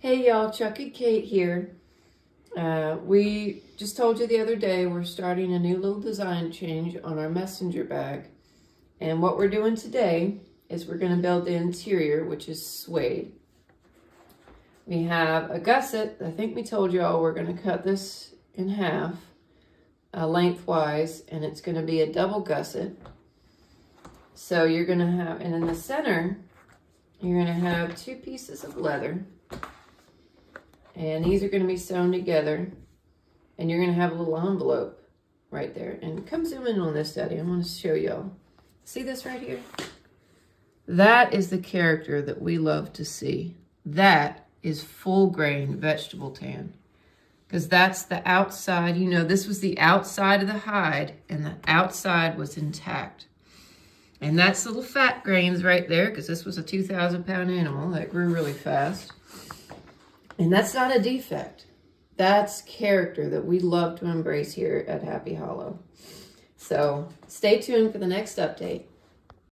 Hey y'all, Chuck and Kate here. We just told you the other day we're starting a new little design change on our messenger bag. And what we're doing today is we're going to build the interior, which is suede. We have a gusset. I think we told y'all we're going to cut this in half lengthwise, and it's going to be a double gusset. So you're going to have, and in the center, you're going to have two pieces of leather. And these are going to be sewn together. And you're going to have a little envelope right there. And come zoom in on this, Daddy. I want to show y'all. See this right here? That is the character that we love to see. That is full grain vegetable tan. Because that's the outside. You know, this was the outside of the hide. And the outside was intact. And that's little fat grains right there. Because this was a 2,000-pound animal that grew really fast. And that's not a defect. That's character that we love to embrace here at Happy Hollow. So stay tuned for the next update.